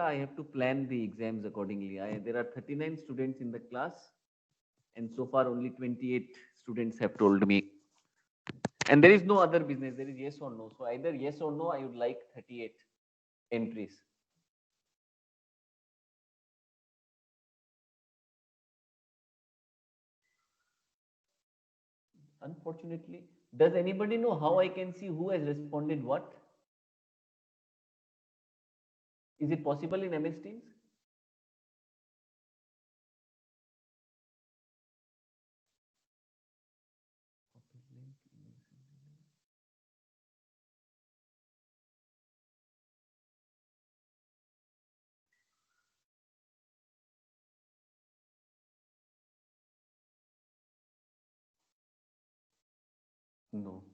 I have to plan the exams accordingly. There are 39 students in the class, and so far only 28 students have told me. And there is no other business. There is yes or no. So either yes or no, I would like 38 entries. Unfortunately, does anybody know how I can see who has responded what? Is it possible in MS Teams? No.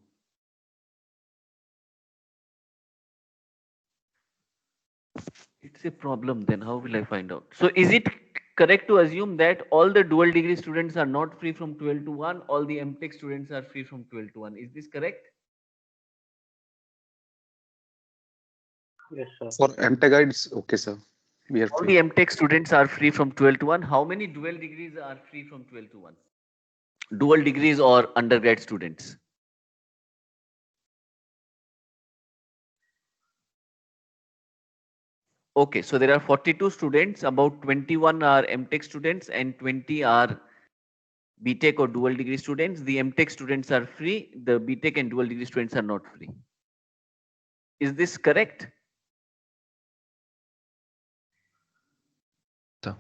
It's a problem then. How will I find out? So is it correct to assume that all the dual degree students are not free from 12 to 1? All the MTech students are free from 12 to 1. Is this correct? Yes, sir. For MTech guides, okay, sir. We are All free. the MTech students are free from 12 to 1. How many dual degrees are free from 12 to 1? Dual degrees or undergrad students? Okay, so there are 42 students, about 21 are MTech students and 20 are BTech or dual degree students. The MTech students are free, the BTech and dual degree students are not free. Is this correct? Sir.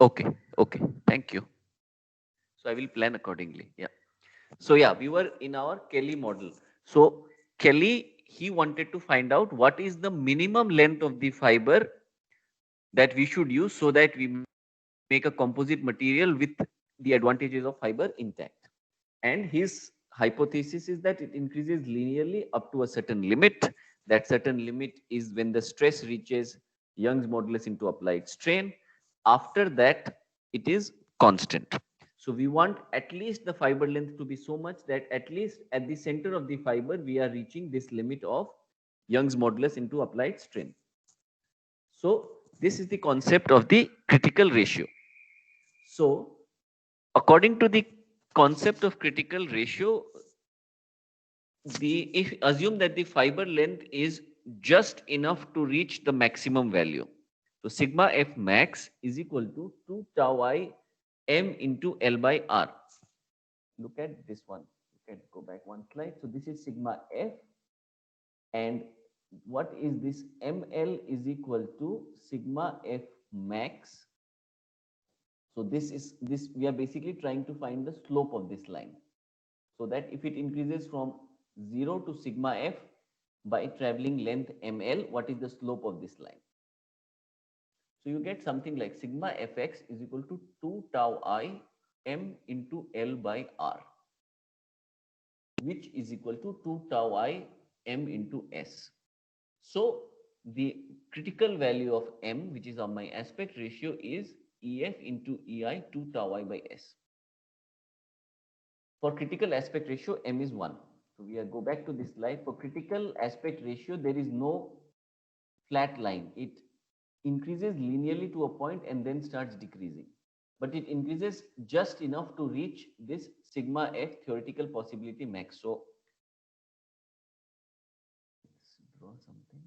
Okay, okay, thank you. So I will plan accordingly. Yeah. So yeah, we were in our Kelly model. So Kelly, he wanted to find out what is the minimum length of the fiber that we should use so that we make a composite material with the advantages of fiber intact. And his hypothesis is that it increases linearly up to a certain limit. That certain limit is when the stress reaches Young's modulus into applied strain. After that, it is constant. So we want at least the fiber length to be so much that at least at the center of the fiber, we are reaching this limit of Young's modulus into applied strain. So this is the concept of the critical ratio. So according to the concept of critical ratio, if assume that the fiber length is just enough to reach the maximum value. So sigma f max is equal to 2 tau I m into L by R. Look at this one. Go back one slide. So this is sigma f, and what is this? ML is equal to sigma f max. So this we are basically trying to find the slope of this line, so that if it increases from 0 to sigma f by traveling length ml, what is the slope of this line? So you get something like sigma fx is equal to 2 tau I m into L by R, which is equal to 2 tau I m into S. So the critical value of m, which is on my aspect ratio, is EF into EI 2 tau I by S. For critical aspect ratio, m is 1. So we go back to this slide. For critical aspect ratio, there is no flat line. It increases linearly to a point and then starts decreasing. But it increases just enough to reach this sigma f theoretical possibility max. So let's draw something.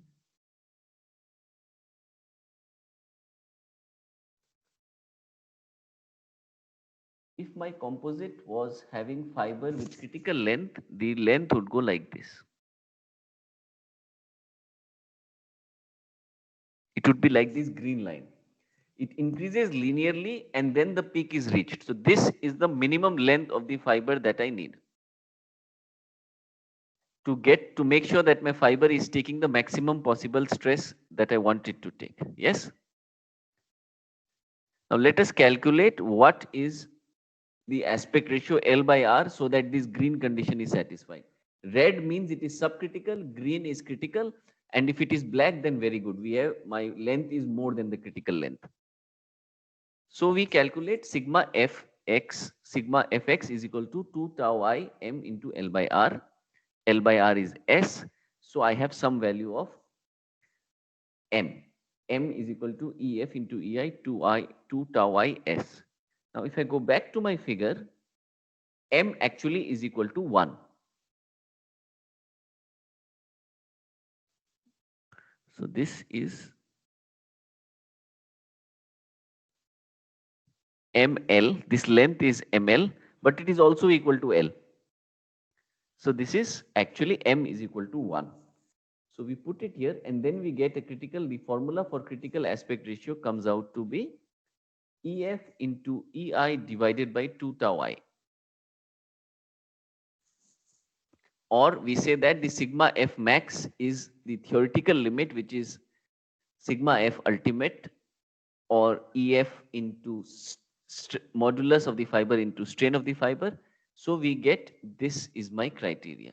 If my composite was having fiber with critical length, the length would go like this. It would be like this green line. It increases linearly and then the peak is reached. So this is the minimum length of the fiber that I need to make sure that my fiber is taking the maximum possible stress that I want it to take. Yes. Now let us calculate what is the aspect ratio L by R so that this green condition is satisfied. Red means it is subcritical, green is critical, and if it is black, then very good. My length is more than the critical length. So we calculate sigma fx is equal to 2 tau I m into L by R. L by R is S. So I have some value of m. M is equal to EF into EI 2 tau I S. Now, if I go back to my figure, M actually is equal to 1. So this is ML. This length is ML, but it is also equal to L. So this is actually M is equal to 1. So we put it here and then we get the formula for critical aspect ratio comes out to be EF into EI divided by 2 tau I. Or we say that the sigma F max is the theoretical limit, which is sigma F ultimate or EF into modulus of the fiber into strain of the fiber. So we get this is my criteria.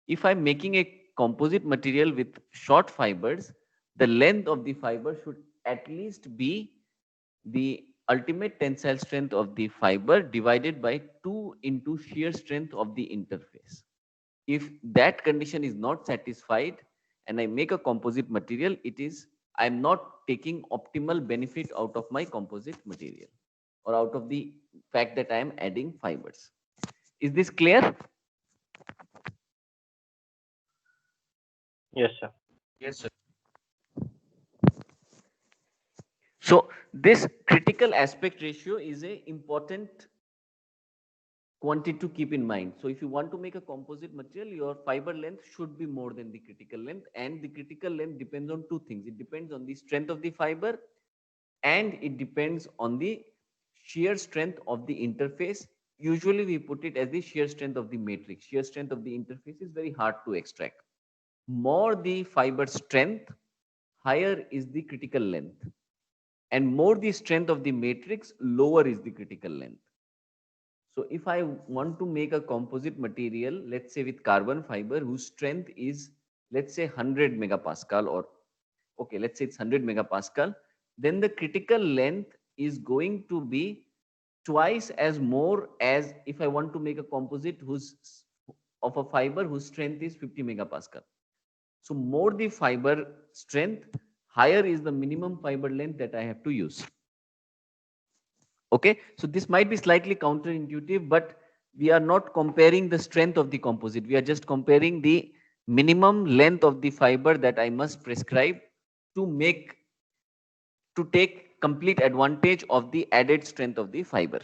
If I'm making a composite material with short fibers, the length of the fiber should at least be the ultimate tensile strength of the fiber divided by 2 into shear strength of the interface. If that condition is not satisfied and I make a composite material, I'm not taking optimal benefit out of my composite material or out of the fact that I am adding fibers. Is this clear? Yes, sir. Yes, sir. So this critical aspect ratio is a important quantity to keep in mind. So if you want to make a composite material, your fiber length should be more than the critical length, and the critical length depends on two things. It depends on the strength of the fiber and it depends on the shear strength of the interface. Usually we put it as the shear strength of the matrix. Shear strength of the interface is very hard to extract. More the fiber strength, higher is the critical length, and more the strength of the matrix, lower is the critical length. So if I want to make a composite material, let's say with carbon fiber whose strength is, let's say 100 megapascal, or okay, let's say it's 100 megapascal, then the critical length is going to be twice as more as if I want to make a composite of a fiber whose strength is 50 megapascal. So more the fiber strength, higher is the minimum fiber length that I have to use. Okay, so this might be slightly counterintuitive, but we are not comparing the strength of the composite. We are just comparing the minimum length of the fiber that I must prescribe to take complete advantage of the added strength of the fiber.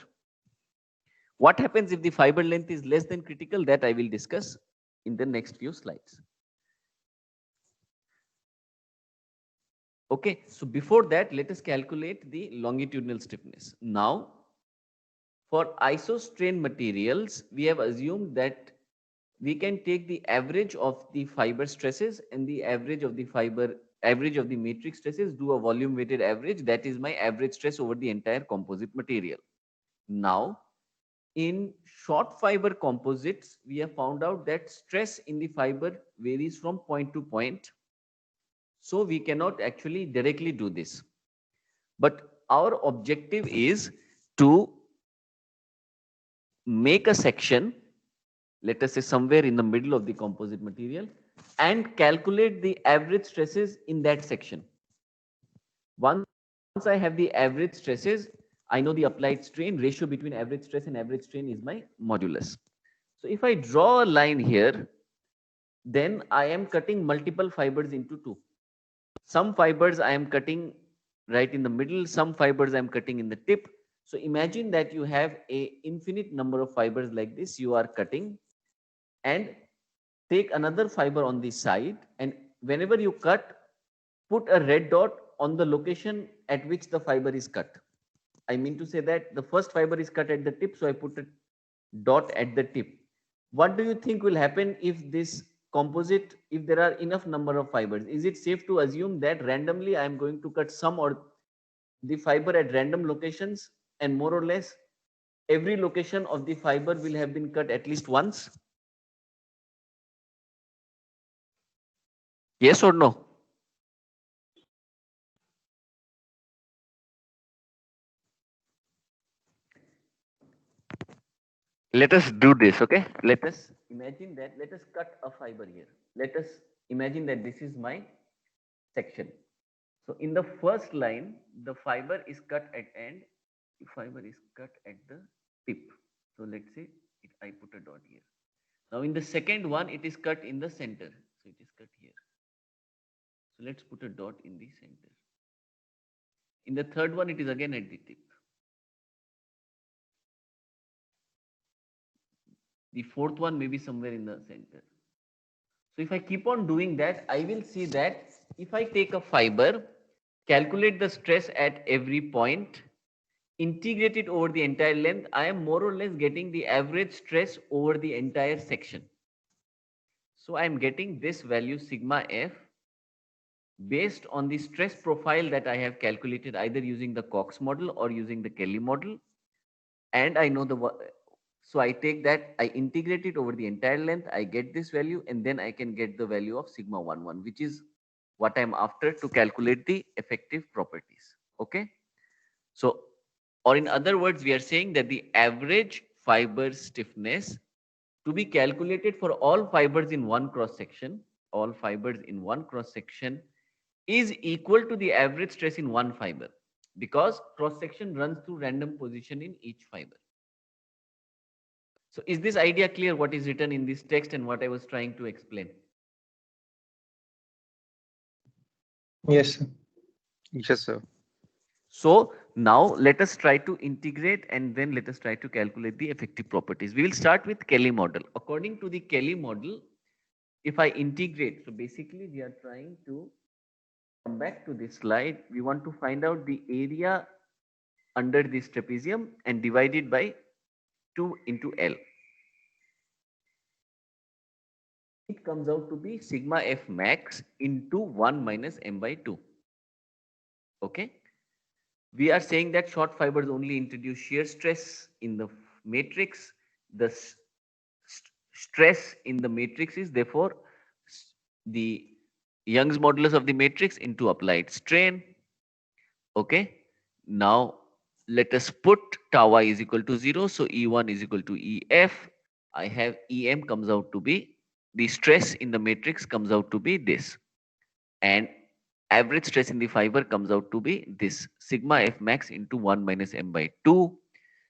What happens if the fiber length is less than critical? That I will discuss in the next few slides. Okay, so before that, let us calculate the longitudinal stiffness. Now, for isostrain materials, we have assumed that we can take the average of the fiber stresses and the average of the matrix stresses, do a volume weighted average. That is my average stress over the entire composite material. Now, in short fiber composites, we have found out that stress in the fiber varies from point to point. So we cannot actually directly do this. But our objective is to make a section, let us say somewhere in the middle of the composite material, and calculate the average stresses in that section. Once I have the average stresses, I know the applied strain. Ratio between average stress and average strain is my modulus. So if I draw a line here, then I am cutting multiple fibers into two. Some fibers I am cutting right in the middle, some fibers I am cutting in the tip. So imagine that you have a infinite number of fibers like this you are cutting, and take another fiber on the side, and whenever you cut, put a red dot on the location at which the fiber is cut. I mean to say that the first fiber is cut at the tip, so I put a dot at the tip. What do you think will happen if this composite, if there are enough number of fibers? Is it safe to assume that randomly I am going to cut some or the fiber at random locations, and more or less every location of the fiber will have been cut at least once? Yes or no? Let us do this, okay? Let us imagine that, let us cut a fiber here. Let us imagine that this is my section. So in the first line, the fiber is cut at end, the fiber is cut at the tip. So let's say I put a dot here. Now in the second one, it is cut in the center. So it is cut here. So let's put a dot in the center. In the third one, it is again at the tip. The fourth one may be somewhere in the center. So if I keep on doing that, I will see that if I take a fiber, calculate the stress at every point, integrate it over the entire length, I am more or less getting the average stress over the entire section. So I am getting this value sigma F based on the stress profile that I have calculated either using the Cox model or using the Kelly model. And I know so I take that, I integrate it over the entire length, I get this value, and then I can get the value of sigma 11, which is what I'm after to calculate the effective properties. Okay. So, or in other words, we are saying that the average fiber stiffness to be calculated for all fibers in one cross section, is equal to the average stress in one fiber, because cross section runs through random position in each fiber. So is this idea clear, what is written in this text and what I was trying to explain? Yes, sir. Yes, sir. So now let us try to integrate and then let us try to calculate the effective properties. We will start with Kelly model. According to the Kelly model, if I integrate, so basically we are trying to come back to this slide. We want to find out the area under this trapezium and divide it by 2 into L. It comes out to be sigma F max into 1 minus m by 2. Okay. We are saying that short fibers only introduce shear stress in the matrix. The stress in the matrix is therefore the Young's modulus of the matrix into applied strain. Okay. Now let us put tau I is equal to 0. So E1 is equal to EF. I have EM comes out to be, the stress in the matrix comes out to be this. And average stress in the fiber comes out to be this sigma F max into 1 minus m by 2.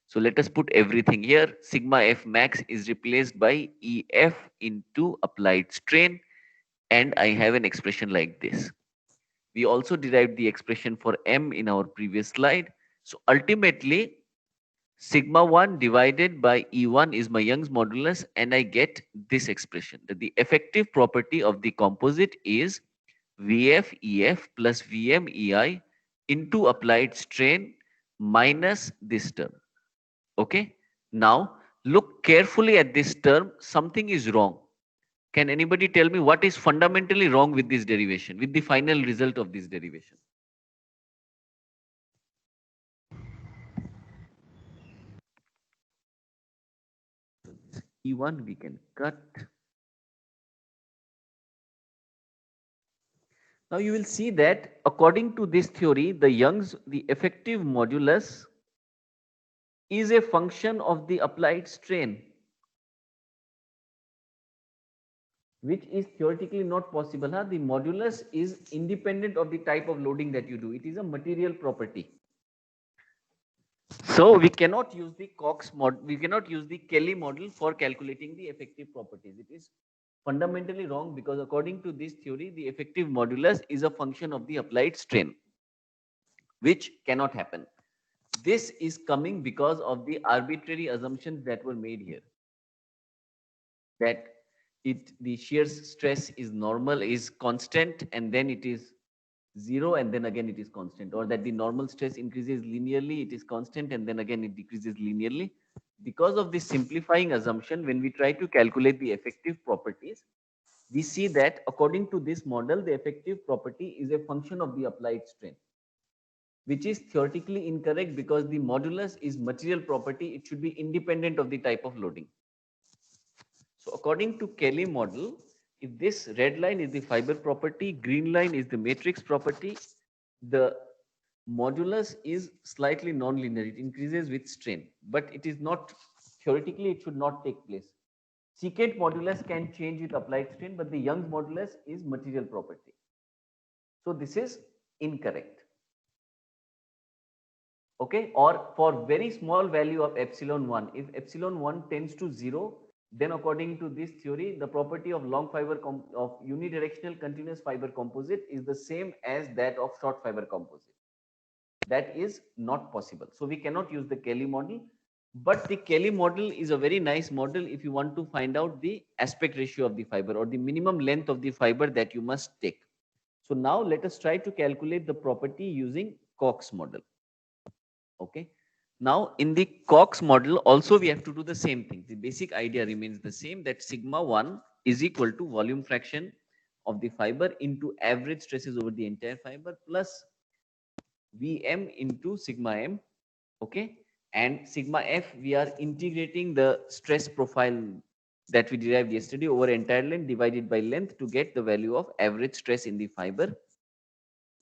So let us put everything here. Sigma F max is replaced by EF into applied strain. And I have an expression like this. We also derived the expression for M in our previous slide. So ultimately, sigma 1 divided by E1 is my Young's modulus, and I get this expression that the effective property of the composite is VF EF plus VM EI into applied strain minus this term. Okay. Now look carefully at this term. Something is wrong. Can anybody tell me what is fundamentally wrong with this derivation, with the final result of this derivation? E1 we can cut. Now you will see that according to this theory, the effective modulus is a function of the applied strain, which is theoretically not possible. Huh? The modulus is independent of the type of loading that you do. It is a material property. So we cannot use the Cox model, we cannot use the Kelly model for calculating the effective properties. It is fundamentally wrong, because according to this theory, the effective modulus is a function of the applied strain, which cannot happen. This is coming because of the arbitrary assumptions that were made here. That the shear stress is normal, is constant, and then it is 0, and then again it is constant, or that the normal stress increases linearly, it is constant, and then again it decreases linearly. Because of this simplifying assumption, when we try to calculate the effective properties, we see that according to this model, the effective property is a function of the applied strain, which is theoretically incorrect, because the modulus is material property. It should be independent of the type of loading. So according to Kelly model, if this red line is the fiber property, green line is the matrix property, the modulus is slightly nonlinear. It increases with strain, but it is not, theoretically it should not take place. Secant modulus can change with applied strain, but the Young's modulus is material property. So this is incorrect. Okay, or for very small value of epsilon 1, if epsilon 1 tends to 0, then according to this theory, the property of long fiber of unidirectional continuous fiber composite is the same as that of short fiber composite. That is not possible. So we cannot use the Kelly model, but the Kelly model is a very nice model if you want to find out the aspect ratio of the fiber or the minimum length of the fiber that you must take. So now let us try to calculate the property using Cox model. Okay. Now in the Cox model also we have to do the same thing. The basic idea remains the same, that sigma 1 is equal to volume fraction of the fiber into average stresses over the entire fiber plus Vm into sigma m. Okay. And sigma f, we are integrating the stress profile that we derived yesterday over entire length divided by length to get the value of average stress in the fiber.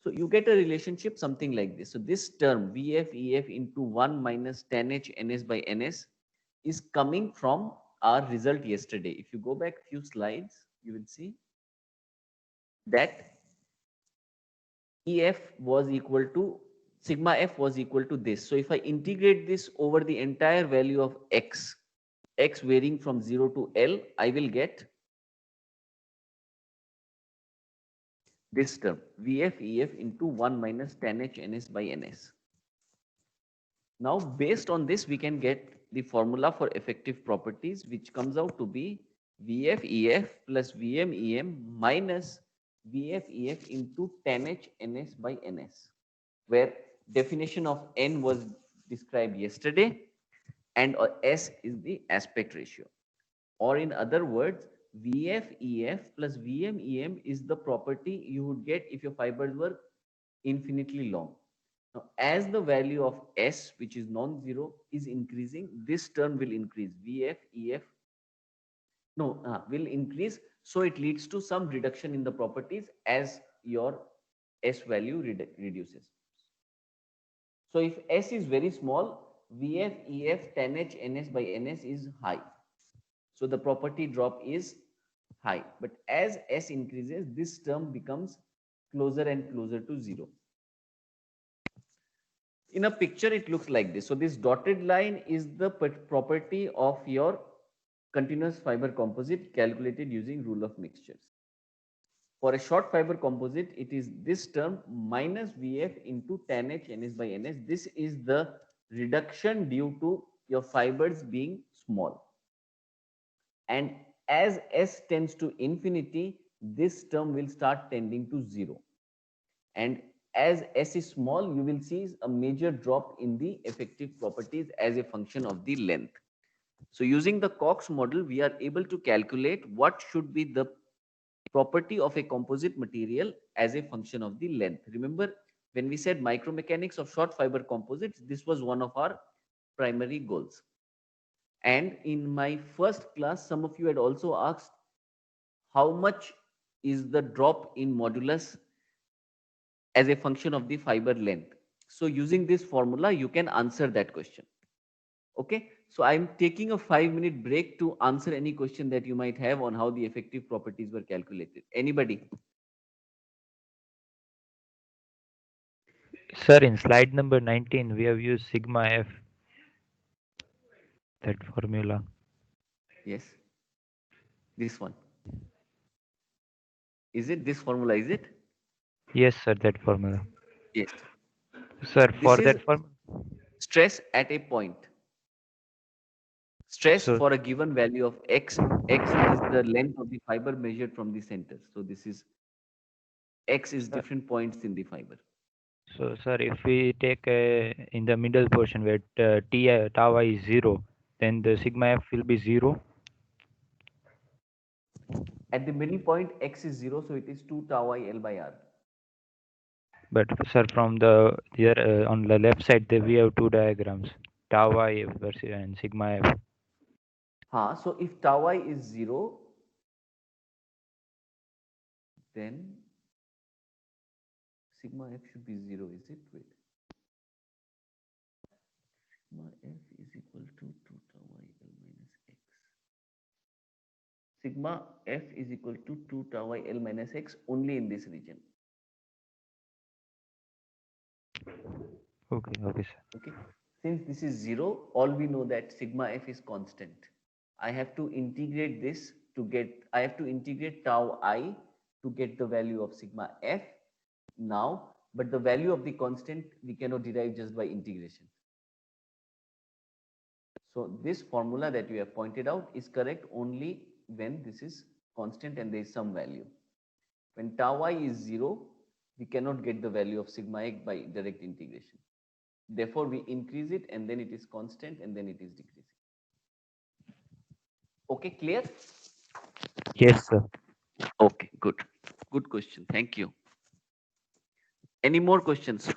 So you get a relationship something like this. So this term Vf Ef into 1 minus tan h ns by ns is coming from our result yesterday. If you go back few slides, you will see that Ef was equal to sigma f was equal to this. So if I integrate this over the entire value of x, x varying from 0 to L, I will get this term Vf Ef into 1 minus tan h ns by ns. Now, based on this, we can get the formula for effective properties, which comes out to be Vf Ef plus Vm Em minus Vf Ef into tan h ns by ns, where definition of n was described yesterday and s is the aspect ratio. Or in other words, Vf Ef plus Vm Em is the property you would get if your fibers were infinitely long. Now, as the value of S, which is non-zero, is increasing, this term will increase. Vf, Ef, no, will increase. So it leads to some reduction in the properties as your S value reduces. So if S is very small, Vf, Ef, tan h, ns by ns is high. So the property drop is high. But as S increases, this term becomes closer and closer to 0. In a picture, it looks like this. So this dotted line is the property of your continuous fiber composite calculated using rule of mixtures. For a short fiber composite, it is this term minus Vf into tan h ns by ns. This is the reduction due to your fibers being small. And as S tends to infinity, this term will start tending to 0. And as S is small, you will see a major drop in the effective properties as a function of the length. So using the Cox model, we are able to calculate what should be the property of a composite material as a function of the length. Remember, when we said micromechanics of short fiber composites, this was one of our primary goals. And in my first class, some of you had also asked how much is the drop in modulus as a function of the fiber length. So using this formula, you can answer that question. Okay. So I'm taking a 5-minute break to answer any question that you might have on how the effective properties were calculated. Anybody? Sir, in slide number 19, we have used sigma f, that formula. Yes. This one. Is it this formula? Is it? Yes, sir, that formula. Yes. Sir, for This is that formula. stress at a point. Stress So, for a given value of x. X is the length of the fiber measured from the center. So this is x is sir, different points in the fiber. so sir, if we take in the middle portion where tau I is 0, then the sigma f will be 0. At the middle point, x is 0, so it is 2 tau I L by R. But sir, from the here on the left side, there we have two diagrams, tau I versus and sigma f. So if tau I is 0, then sigma f should be 0, is it? Wait. Sigma f is equal to 2 tau I L minus x. Sigma f is equal to 2 tau I L minus x only in this region. Okay, okay, sir. Okay. Since this is 0, all we know that sigma f is constant. I have to integrate this to get, I have to integrate tau I to get the value of sigma f now, but the value of the constant we cannot derive just by integration. So this formula that you have pointed out is correct only when this is constant and there is some value. When tau I is 0, we cannot get the value of sigma x by direct integration. Therefore, we increase it and then it is constant and then it is decreasing. Okay, clear? Yes, sir. Okay, good. Good question. Thank you. Any more questions?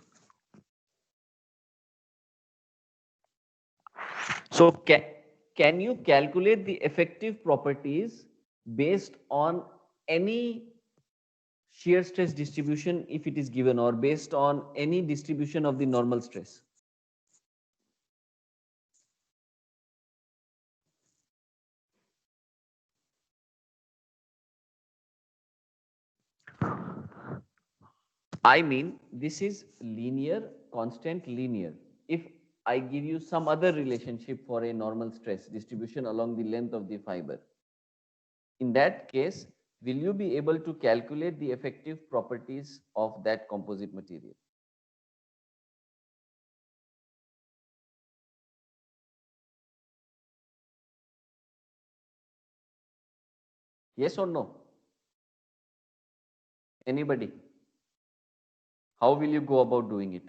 So can you calculate the effective properties based on any shear stress distribution if it is given, or based on any distribution of the normal stress? I mean, this is linear, constant, linear. If I give you some other relationship for a normal stress distribution along the length of the fiber, in that case, will you be able to calculate the effective properties of that composite material? Yes or no? Anybody? How will you go about doing it?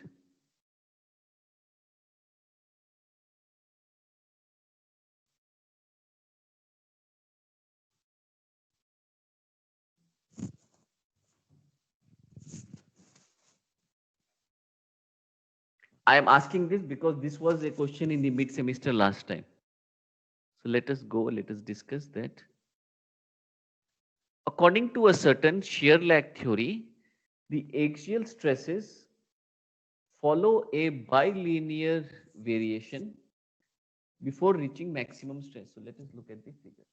I am asking this because this was a question in the mid semester last time. So let us go, let us discuss that. According to a certain shear lag theory, the axial stresses follow a bilinear variation before reaching maximum stress. So let us look at the figure.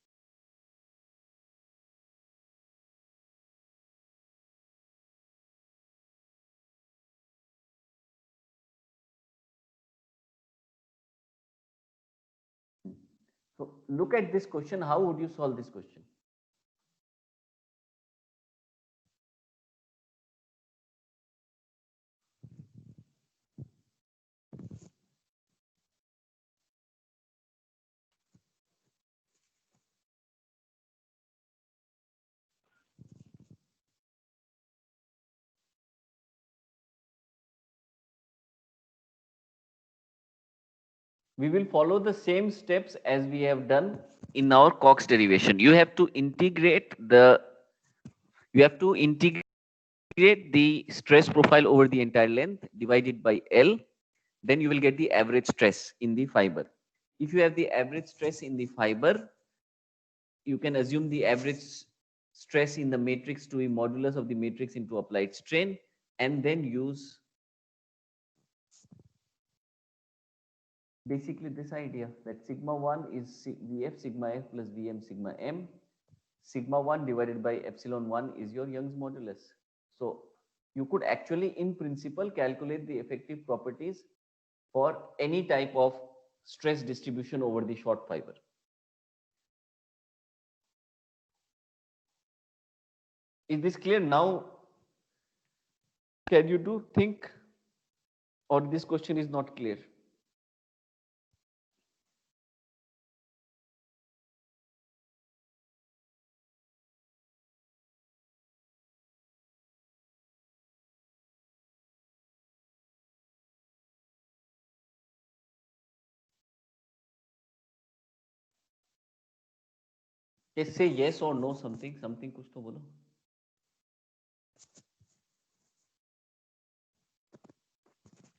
So look at this question. How would you solve this question? We will follow the same steps as we have done in our Cox derivation. You have to integrate the stress profile over the entire length divided by L. Then you will get the average stress in the fiber. If you have the average stress in the fiber, you can assume the average stress in the matrix to be modulus of the matrix into applied strain, and then use basically this idea that sigma 1 is Vf sigma f plus Vm sigma m. Sigma 1 divided by epsilon 1 is your Young's modulus. So you could actually in principle calculate the effective properties for any type of stress distribution over the short fiber. Is this clear now? Can you do think, or this question is not clear? Just say yes or no, something कुछ तो बोलो.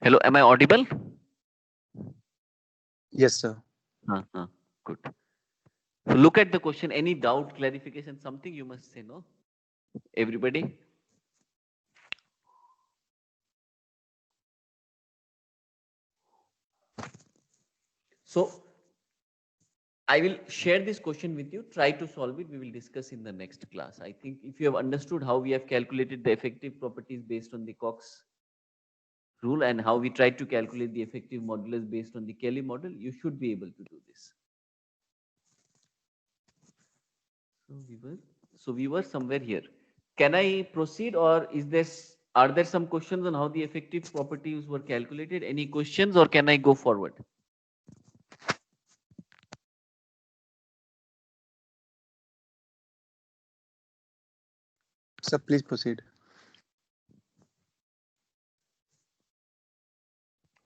Hello, am I audible? Yes, sir. Good. So look at the question. Any doubt, clarification, something you must say, no? Everybody? So I will share this question with you. Try to solve it. We will discuss in the next class. I think if you have understood how we have calculated the effective properties based on the Cox rule and how we tried to calculate the effective modulus based on the Kelly model, you should be able to do this. So we were somewhere here. Can I proceed, or are there some questions on how the effective properties were calculated? Any questions, or can I go forward? Sir, please proceed.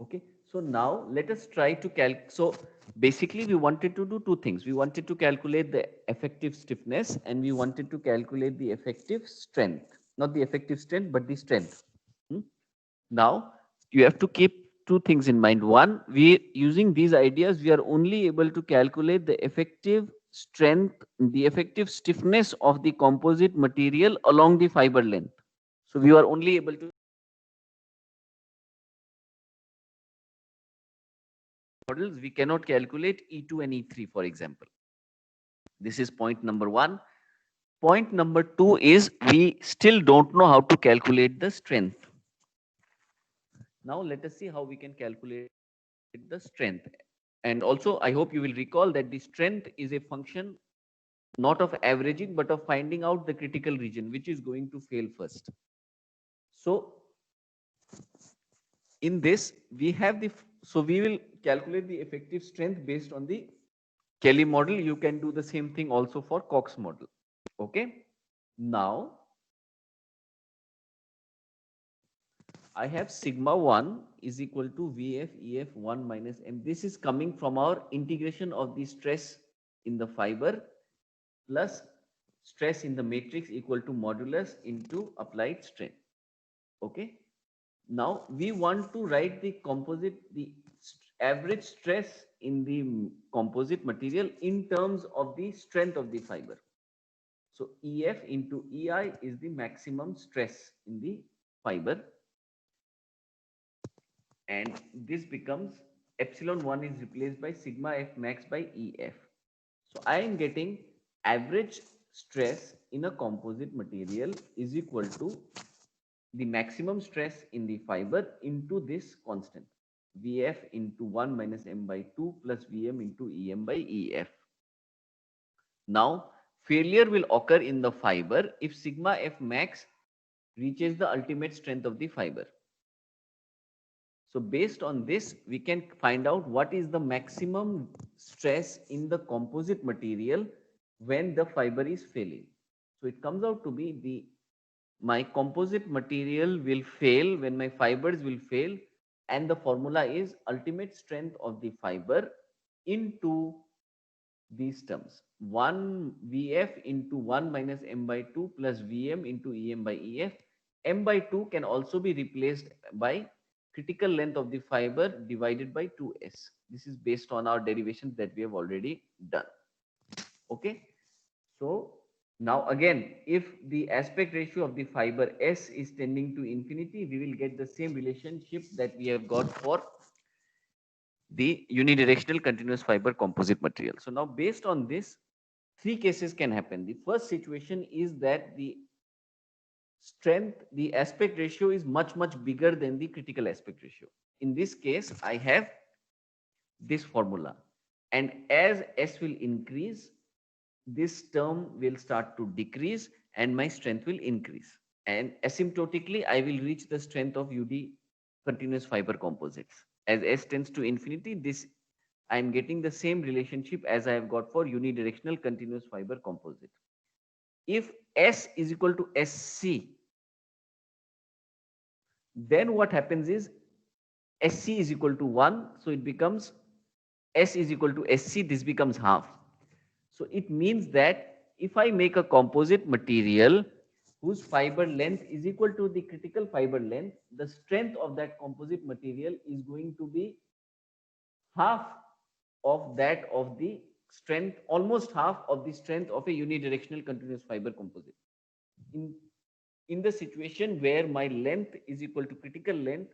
Okay, so now let us try to so basically we wanted to do two things. We wanted to calculate the effective stiffness and we wanted to calculate the effective strength. Not the effective strength, but the strength. Now you have to keep two things in mind. One, using these ideas, we are only able to calculate the effective strength, the effective stiffness of the composite material along the fiber length. So we are only able to models, we cannot calculate E2 and E3, for example. This is point number one. Point number two is we still don't know how to calculate the strength. Now let us see how we can calculate the strength. And also, I hope you will recall that the strength is a function not of averaging, but of finding out the critical region, which is going to fail first. So in this, we have so we will calculate the effective strength based on the Kelly model. You can do the same thing also for Cox model. Okay. Now, I have sigma 1 is equal to Vf Ef 1 minus m. This is coming from our integration of the stress in the fiber plus stress in the matrix equal to modulus into applied strain. Okay. Now we want to write the average stress in the composite material in terms of the strength of the fiber. So Ef into Ei is the maximum stress in the fiber. And this becomes epsilon 1 is replaced by sigma F max by Ef. So I am getting average stress in a composite material is equal to the maximum stress in the fiber into this constant Vf into 1 minus m by 2 plus Vm into Em by Ef. Now failure will occur in the fiber if sigma F max reaches the ultimate strength of the fiber. So based on this, we can find out what is the maximum stress in the composite material when the fiber is failing. So it comes out to be my composite material will fail when my fibers will fail, and the formula is ultimate strength of the fiber into these terms 1 Vf into 1 minus m by 2 plus Vm into Em by Ef. M by 2 can also be replaced by critical length of the fiber divided by 2s. This is based on our derivations that we have already done. Okay. So now again, if the aspect ratio of the fiber S is tending to infinity, we will get the same relationship that we have got for the unidirectional continuous fiber composite material. So now based on this, three cases can happen. The first situation is that the strength, the aspect ratio is much bigger than the critical aspect ratio. In this case, I have this formula, and as S will increase, this term will start to decrease and my strength will increase, and asymptotically I will reach the strength of UD continuous fiber composites. As S tends to infinity, this I am getting the same relationship as I have got for unidirectional continuous fiber composite. If S is equal to SC, then what happens is SC is equal to 1, so it becomes S is equal to SC, this becomes half. So it means that if I make a composite material whose fiber length is equal to the critical fiber length, the strength of that composite material is going to be half of that of the strength, almost half of the strength of a unidirectional continuous fiber composite. In the situation where my length is equal to critical length,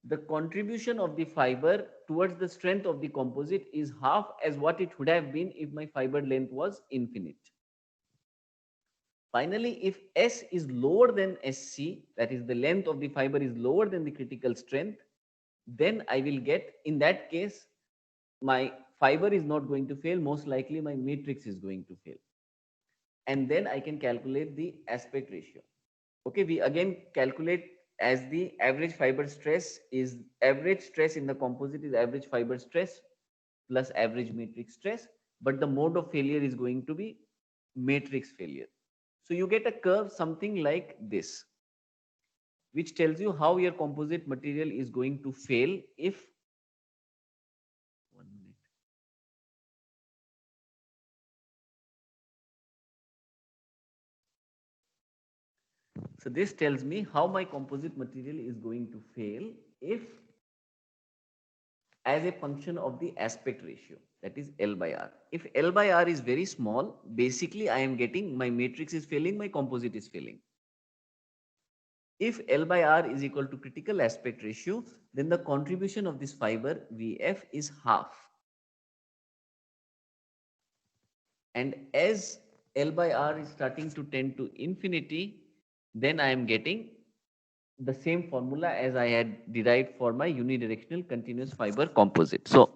the contribution of the fiber towards the strength of the composite is half as what it would have been if my fiber length was infinite. Finally, if S is lower than SC, that is the length of the fiber is lower than the critical strength, then I will get, in that case, my fiber is not going to fail. Most likely my matrix is going to fail. And then I can calculate the aspect ratio. Okay, we again calculate as the average fiber stress is average stress in the composite is average fiber stress plus average matrix stress, but the mode of failure is going to be matrix failure. So you get a curve something like this, which tells you how your composite material is going to fail if 1 minute. So this tells me how my composite material is going to fail if as a function of the aspect ratio, that is L by R. If L by R is very small, basically I am getting my matrix is failing, my composite is failing. If L by R is equal to critical aspect ratio, then the contribution of this fiber VF is half. And as L by R is starting to tend to infinity, then I am getting the same formula as I had derived for my unidirectional continuous fiber composite. So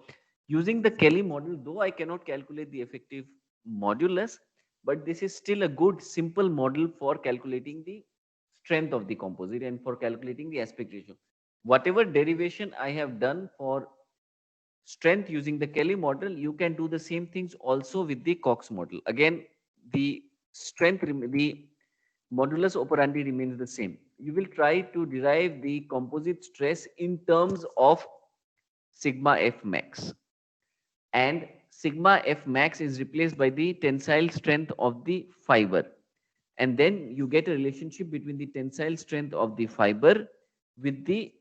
using the Kelly model, though I cannot calculate the effective modulus, but this is still a good simple model for calculating the strength of the composite and for calculating the aspect ratio. Whatever derivation I have done for strength using the Kelly model, you can do the same things also with the Cox model. Again, the strength, the modulus operandi remains the same. You will try to derive the composite stress in terms of sigma F max. And sigma F max is replaced by the tensile strength of the fiber. And then you get a relationship between the tensile strength of the fiber with the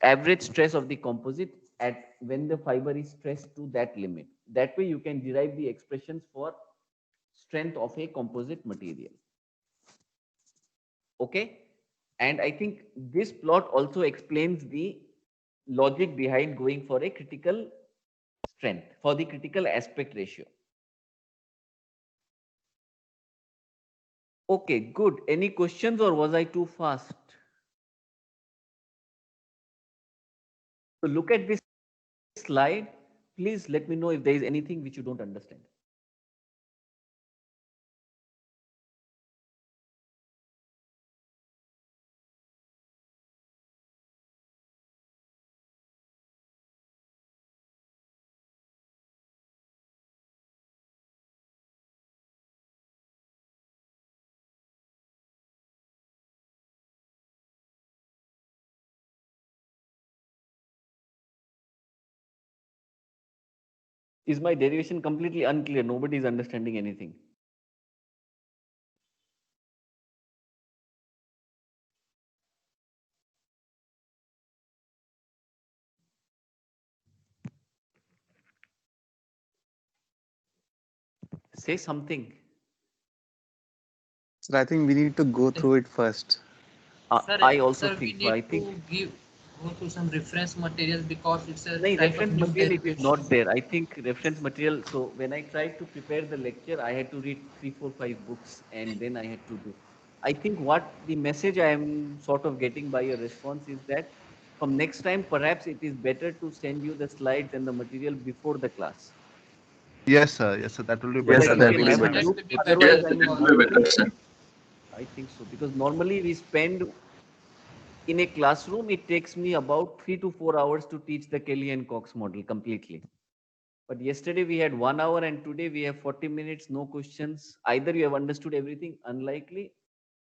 average stress of the composite at when the fiber is stressed to that limit. That way you can derive the expressions for strength of a composite material. Okay, and I think this plot also explains the logic behind going for a critical strength, for the critical aspect ratio. Okay, good. Any questions or was I too fast? So look at this slide. Please let me know if there is anything which you don't understand. Is my derivation completely unclear? Nobody is understanding anything. Say something. So I think we need to go through it first. I also think so. I think go through some reference materials because it's a no, type reference of new material it is derivation. not there. I think reference material. So when I tried to prepare the lecture, I had to read 3, 4, 5 books, and then I had to do. I think what the message I am sort of getting by your response is that from next time, perhaps it is better to send you the slides and the material before the class. Yes, sir. Yes, sir. That will be So better. that you can Yes, have sir, a that look. will be better. Otherwise, I mean, Because normally, I think so because normally we spend in a classroom. It takes me about 3 to 4 hours to teach the Kelly and Cox model completely. But yesterday we had 1 hour and today we have 40 minutes, no questions. Either you have understood everything, unlikely,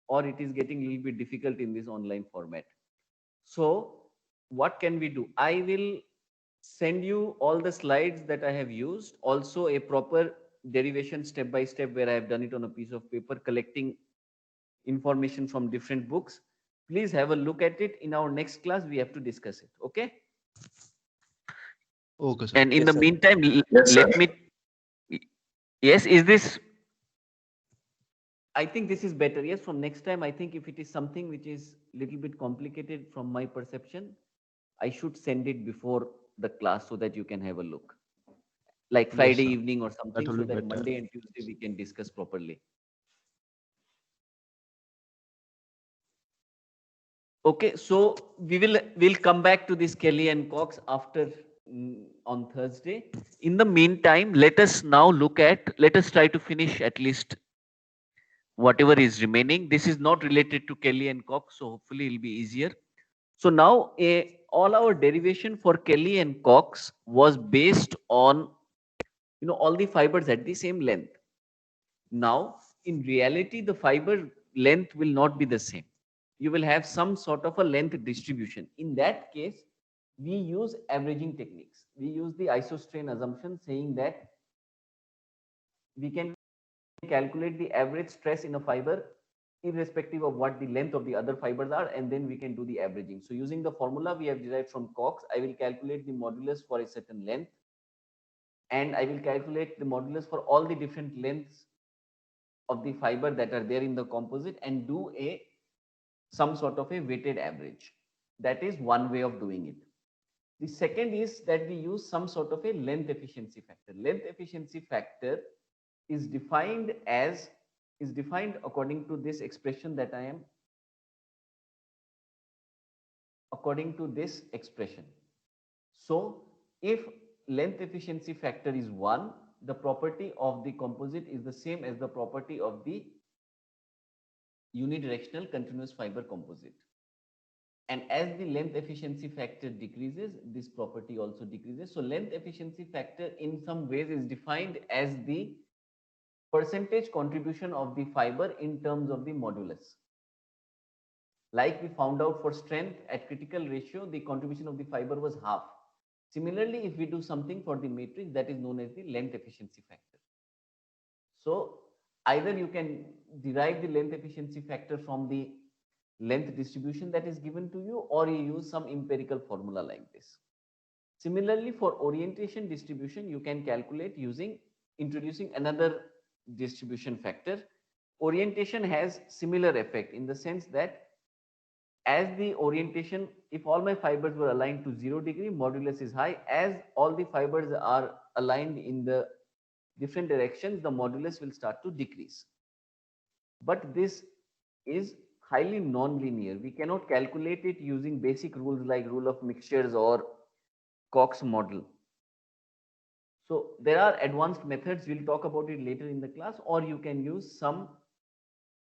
or it is getting a little bit difficult in this online format. So what can we do? I will send you all the slides that I have used, also a proper derivation step by step where I have done it on a piece of paper, collecting information from different books. Please have a look at it. In our next class, we have to discuss it. Okay? Okay, sir. And in Yes, the sir. meantime, let me. Yes, is this? I think this is better. Yes, from next time, I think if it is something which is little bit complicated from my perception, I should send it before the class so that you can have a look. Like Yes, Friday sir. evening or That something, will so be that better. Monday and Tuesday we can discuss properly. Okay, so we'll come back to this Kelly and Cox after on Thursday. In the meantime, let us try to finish at least whatever is remaining. This is not related to Kelly and Cox, so hopefully it'll be easier. So now all our derivation for Kelly and Cox was based on all the fibers at the same length. Now in reality the fiber length will not be the same. You will have some sort of a length distribution. In that case, we use averaging techniques. We use the isostrain assumption, saying that we can calculate the average stress in a fiber irrespective of what the length of the other fibers are, and then we can do the averaging. So using the formula we have derived from Cox, I will calculate the modulus for a certain length, and I will calculate the modulus for all the different lengths of the fiber that are there in the composite and do some sort of a weighted average. That is one way of doing it. The second is that we use some sort of a length efficiency factor. Length efficiency factor is defined according to this expression that I am according to this expression. So if length efficiency factor is 1, the property of the composite is the same as the property of the unidirectional continuous fiber composite. And as the length efficiency factor decreases, this property also decreases. So length efficiency factor in some ways is defined as the percentage contribution of the fiber in terms of the modulus. Like we found out for strength at critical ratio, the contribution of the fiber was half. Similarly, if we do something for the matrix, that is known as the length efficiency factor. So either you can derive the length efficiency factor from the length distribution that is given to you, or you use some empirical formula like this. Similarly, for orientation distribution, you can calculate introducing another distribution factor. Orientation has similar effect in the sense that as the orientation, if all my fibers were aligned to 0 degree, modulus is high. As all the fibers are aligned in the different directions, the modulus will start to decrease. But this is highly non-linear. We cannot calculate it using basic rules like rule of mixtures or Cox model. So there are advanced methods, we'll talk about it later in the class, or you can use some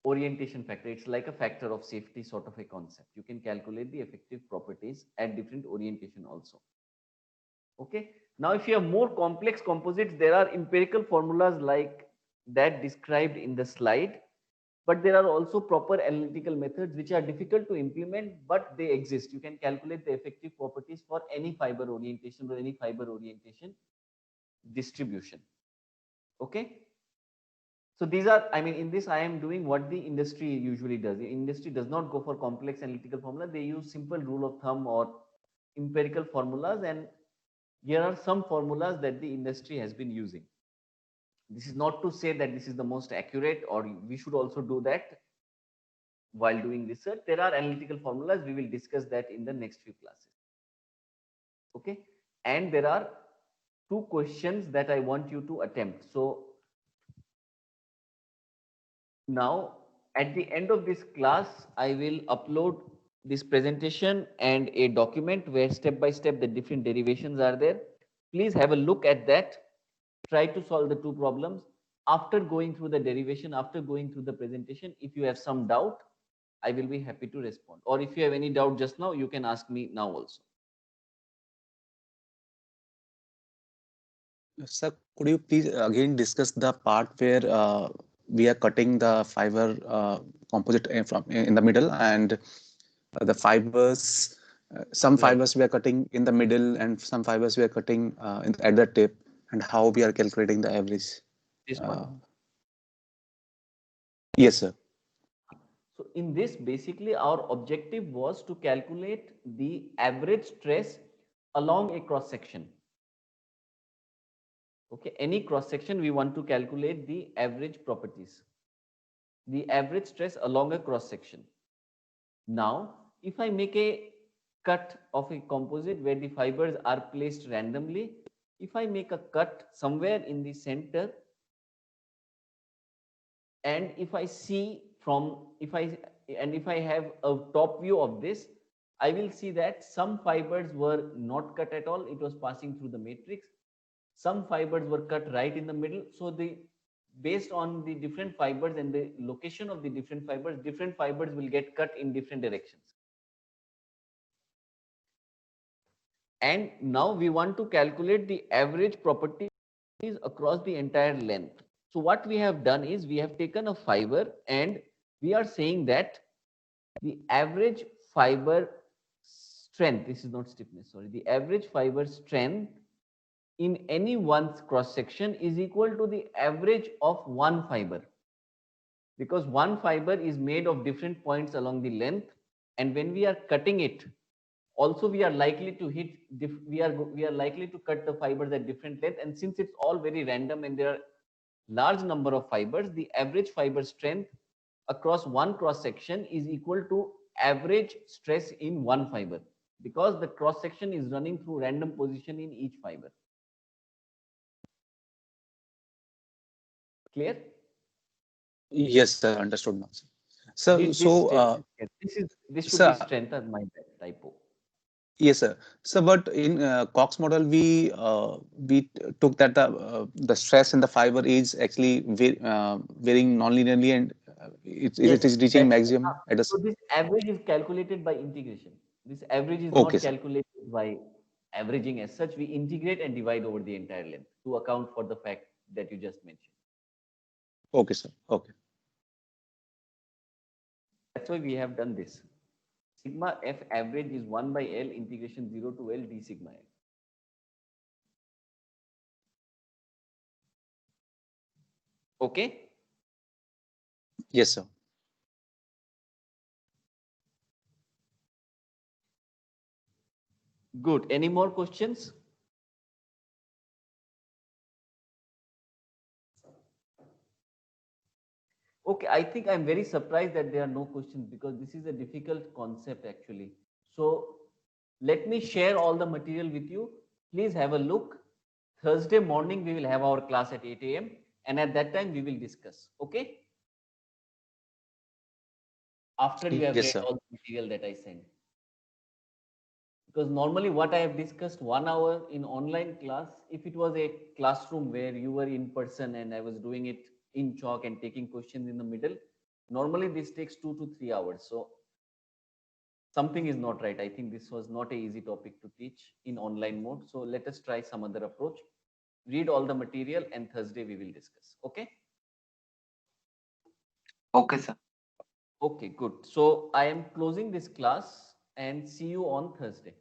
orientation factor. It's like a factor of safety sort of a concept. You can calculate the effective properties at different orientation also. Okay. Now, if you have more complex composites, there are empirical formulas like that described in the slide, but there are also proper analytical methods which are difficult to implement, but they exist. You can calculate the effective properties for any fiber orientation or any fiber orientation distribution. Okay. So these are, I mean, in this I am doing what the industry usually does. The industry does not go for complex analytical formula. They use simple rule of thumb or empirical formulas, and here are some formulas that the industry has been using. This is not to say that this is the most accurate, or we should also do that while doing research. There are analytical formulas. We will discuss that in the next few classes. Okay. And there are 2 questions that I want you to attempt. So now at the end of this class, I will upload this presentation and a document where step by step the different derivations are there. Please have a look at that. Try to solve the 2 problems. After going through the derivation, after going through the presentation, if you have some doubt, I will be happy to respond. Or if you have any doubt just now, you can ask me now also. Sir, could you please again discuss the part where we are cutting the fiber composite in the middle, and the fibers, some fibers we are cutting in the middle and some fibers we are cutting at the tip, and how we are calculating the average? This one. Yes, sir. So in this, basically our objective was to calculate the average stress along a cross section. Okay, any cross section we want to calculate the average properties, the average stress along a cross section. Now, if I make a cut of a composite where the fibers are placed randomly, if I make a cut somewhere in the center, and if I see from, if I and if I have a top view of this, I will see that some fibers were not cut at all. It was passing through the matrix. Some fibers were cut right in the middle. So based on the different fibers and the location of the different fibers will get cut in different directions. And now we want to calculate the average properties across the entire length. So what we have done is we have taken a fiber and we are saying that the average fiber strength, this is not stiffness, sorry, the average fiber strength in any one cross section is equal to the average of one fiber, because one fiber is made of different points along the length, and when we are cutting it, also we are likely to hit we are likely to cut the fibers at different length, and since it's all very random and there are large number of fibers, the average fiber strength across one cross section is equal to average stress in one fiber, because the cross section is running through random position in each fiber. Clear? Yes, sir. Understood now, sir. So, Did so this should sir, be strength as my bad typo. yes, sir. So, but in Cox model, we took that the stress in the fiber is actually varying non-linearly, and it is reaching maximum at a. So this average is calculated by integration. This average is Okay, not sir. calculated by averaging as such. We integrate and divide over the entire length to account for the fact that you just mentioned. Okay, sir. Okay. That's why we have done this. Sigma F average is 1 by L integration 0 to L d sigma L. Okay? Yes, sir. Good. Any more questions? Okay, I think I'm very surprised that there are no questions, because this is a difficult concept actually. So let me share all the material with you. Please have a look. Thursday morning, we will have our class at 8 a.m. and at that time we will discuss. Okay? After you have Yes, read sir. all the material that I sent. Because normally what I have discussed 1 hour in online class, if it was a classroom where you were in person and I was doing it in chalk and taking questions in the middle, normally this takes 2 to 3 hours. So something is not right. I think this was not an easy topic to teach in online mode. So let us try some other approach. Read all the material and Thursday we will discuss. Okay? Okay, sir. Okay, good. So I am closing this class and see you on Thursday.